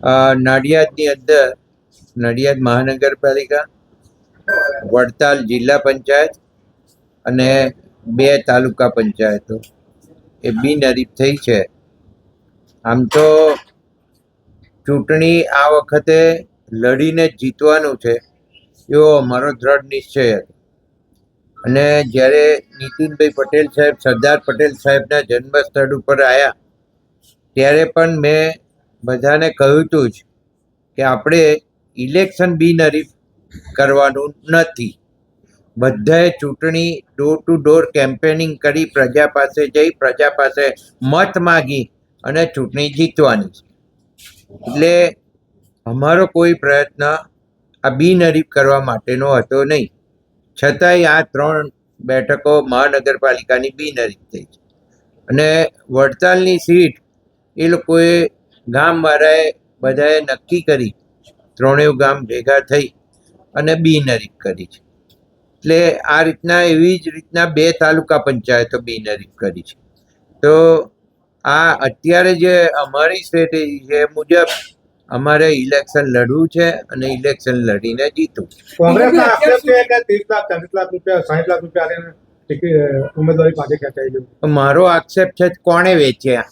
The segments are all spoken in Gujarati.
નડિયાદની અંદર નડિયાદ મહાનગરપાલિકા, વડતાલ જિલ્લા પંચાયત અને 2 તાલુકા પંચાયતો એ બિનહરીફ થઈ છે. આમ તો ચૂંટણી આ વખતે લડીને જીતવાનું છે એવો અમારો દ્રઢ નિશ્ચય હતો. અને જ્યારે નીતિનભાઈ પટેલ સાહેબ સરદાર પટેલ સાહેબના જન્મસ્થળ ઉપર આવ્યા ત્યારે પણ મેં બધાને કહ્યું હતું જ કે આપણે ઇલેક્શન બિનહરીફ કરવાનું નથી. બધાએ ચૂંટણી ડોર ટુ ડોર કેમ્પેનિંગ કરી, પ્રજા પાસે જઈ, પ્રજા પાસે મત માગી અને ચૂંટણી જીતવાની છે. એટલે અમારો કોઈ પ્રયત્ન આ બિનહરીફ કરવા માટેનો હતો નહીં. છતાંય આ 3 બેઠકો મહાનગરપાલિકાની બિનહરીફ થઈ છે. અને વડતાલની સીટ એ લોકોએ ગામવાળાએ બધાએ નક્કી કરી, 3 ગામ ભેગા થઈ અને બિનહરીફ કરી છે. એટલે આ રીતના એવી જ રીતના 2 તાલુકા પંચાયતો બિનહરીફ કરી છે. તો આ અત્યારે જે અમારી સ્ટ્રેટેજી છે એ મુજબ અમારે ઇલેક્શન લડવું છે અને ઇલેક્શન લડીને જીતવું. કોંગ્રેસના આક્ષેપ છે કે 30 લાખ 40 લાખ રૂપિયા 60 લાખ રૂપિયા આલીને ઉમેદવારી પાસે ખેંચાઈ ગયું. મારો આક્ષેપ છે કોણે વેચ્યા,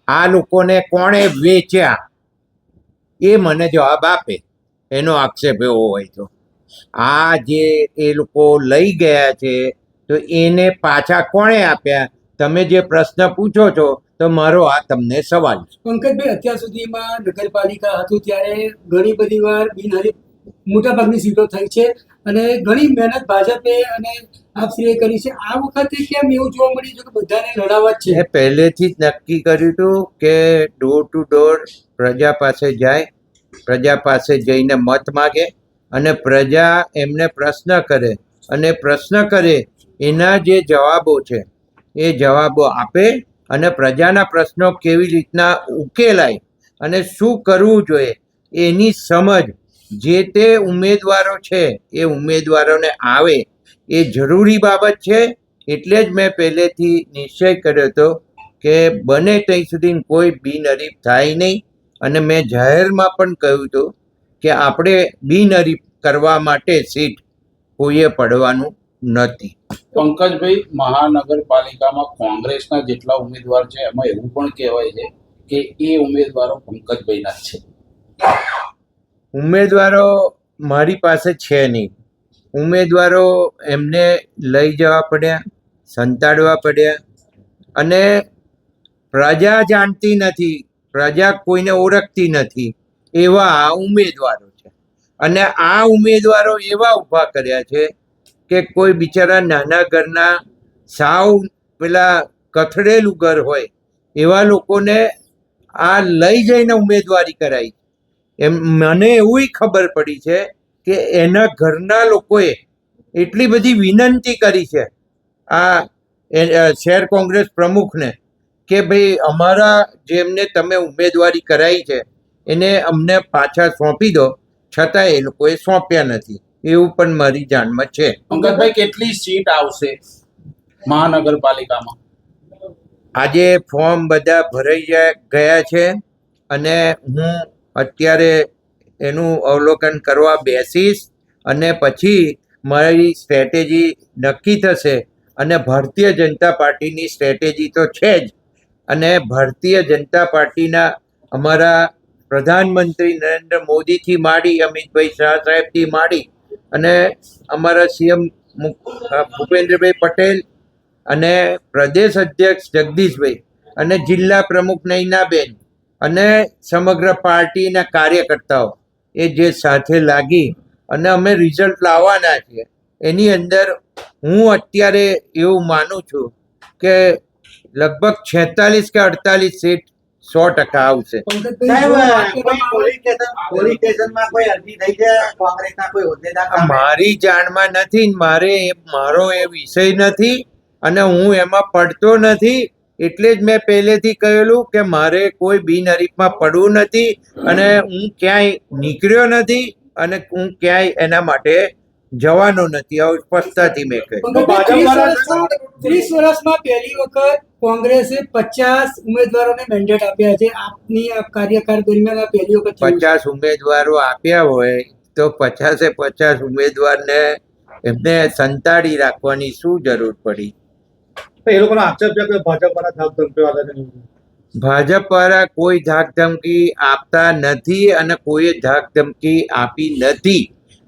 આ લોકોને કોણે વેચ્યા એ મને જવાબ આપે. એનો આક્ષેપ એવો હોય તો આ જે એ લોકો લઈ ગયા છે તો એને પાછા કોણે આપ્યા, તમે જે પ્રશ્ન પૂછો છો તો મારો આ તમને સવાલ છે. પંકજભાઈ, અત્યાર સુધીમાં નગરપાલિકા હતું ત્યારે ઘણી બધી વાર બિનહરીફ મોટાભાગની સીટો થઈ છે અને ઘણી મહેનત ભાજપે અને આપશ્રીએ કરી છે. આ વખતે કેમ એવું જોવા મળ્યું છે કે બધાને લડાવવા જ છે? મેં પહેલેથી જ નક્કી કર્યું હતું કે ડોર ટુ ડોર પ્રજા પાસે જાય, પ્રજા પાસે જઈને મત માગે અને પ્રજા એમને પ્રશ્ન કરે અને પ્રશ્ન કરે એના જે જવાબો છે એ જવાબો આપે અને પ્રજાના પ્રશ્નો કેવી રીતના ઉકેલાય અને શું કરવું જોઈએ એની સમજ જે તે ઉમેદવારો છે એ ઉમેદવારોને આવે એ જરૂરી બાબત છે. એટલે જ મેં પહેલેથી નિશ્ચય કર્યો હતો કે બને ત્યાં સુધી કોઈ બિનહરીફ થાય નહીં. અને મેં જાહેરમાં પણ કહ્યું હતું કે આપણે બિનહરીફ કરવા માટે સીટ કોઈએ પડવાનું નથી. પંકજભાઈ, મહાનગરપાલિકામાં કોંગ્રેસના જેટલા ઉમેદવાર છે એમાં એવું પણ કહેવાય છે કે એ ઉમેદવારો પંકજભાઈના જ છે. ઉમેદવારો મારી પાસે છે નહીં. ઉમેદવારો એમને લઈ જવા પડ્યા, સંતાડવા પડ્યા અને પ્રજા જાણતી નથી, પ્રજા કોઈને ઓળખતી નથી એવા આ ઉમેદવારો છે. અને આ ઉમેદવારો એવા ઊભા કર્યા છે કે કોઈ બિચારા નાના ઘરના સાવ પેલા કથળેલું ઘર હોય એવા લોકોને આ લઈ જઈને ઉમેદવારી કરાઈ. એમ મને એવું ખબર પડી છે કે એના ઘરના લોકોએ એટલી બધી વિનંતી કરી છે આ શહેર કોંગ્રેસ પ્રમુખને કે ભાઈ અમારા જેમને તમે ઉમેદવારી કરાઈ છે એને અમને પાછા સોંપી દો, છતાં એ લોકોએ સોંપ્યા નથી. એવું પણ મારી જાણમાં છે. પંકજભાઈ, કેટલી સીટ આવશે મહાનગરપાલિકામાં? આજે ફોર્મ બધા ભરાઈ ગયા છે અને હું અત્યારે એનું અવલોકન કરવા બેસીશ અને પછી મારી સ્ટ્રેટેજી નક્કી થશે. અને ભારતીય જનતા પાર્ટીની સ્ટ્રેટેજી તો છે જ. અને ભારતીય જનતા પાર્ટીના અમારા પ્રધાનમંત્રી નરેન્દ્ર મોદીથી માંડી, અમિતભાઈ શાહ સાહેબથી માંડી અને અમારા સીએમ ભૂપેન્દ્રભાઈ પટેલ અને પ્રદેશ અધ્યક્ષ જગદીશભાઈ અને જિલ્લા પ્રમુખ નૈનાબેન અને સમગ્ર પાર્ટીના કાર્યકર્તાઓ એ જે સાથે લાગી અને અમે રિઝલ્ટ લાવવાના છીએ. એની અંદર હું અત્યારે એવું માનું છું કે લગભગ 46 કે 48 સીટ 100% આવશે. મારી જાણમાં નથી, મારો એ વિષય નથી અને હું એમાં પડતો નથી. એટલે જ મેં પહેલેથી કહેલું કે મારે કોઈ બિનહરીફમાં પડવું નથી અને હું ક્યાંય નીકળ્યો નથી અને હું ક્યાંય એના માટે જવાનો નથી, આવું સ્પષ્ટતાથી મેં કહ્યું. પંકજભાઈ, 30 વર્ષમાં પહેલી વખત કોંગ્રેસે 50 ઉમેદવારોને મેન્ડેટ આપ્યા છે. આપની આ કાર્યકાળ દરમિયાન આ પહેલી વખત થયું છે. 50 ઉમેદવારો આપ્યા હોય તો 50 ઉમેદવારને એમને સંતાડી રાખવાની શું જરૂર પડી? તો એ લોકોનો આક્ષેપ છે કે ભાજપ વાળા ધાક ધમકીઓ આપે છે. ભાજપ વાળા કોઈ ધાક ધમકી આપતા નથી અને કોઈએ ધાક ધમકી આપી નથી,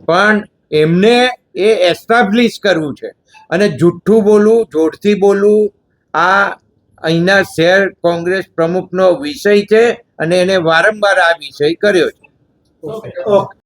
પણ એમને એ એસ્ટાબ્લિશ કરવું છે. અને જુઠ્ઠું બોલવું, જોરથી બોલવું આ અહીંના શહેર કોંગ્રેસ પ્રમુખનો વિષય છે અને એને વારંવાર આ વિષય કર્યો છે. ઓકે.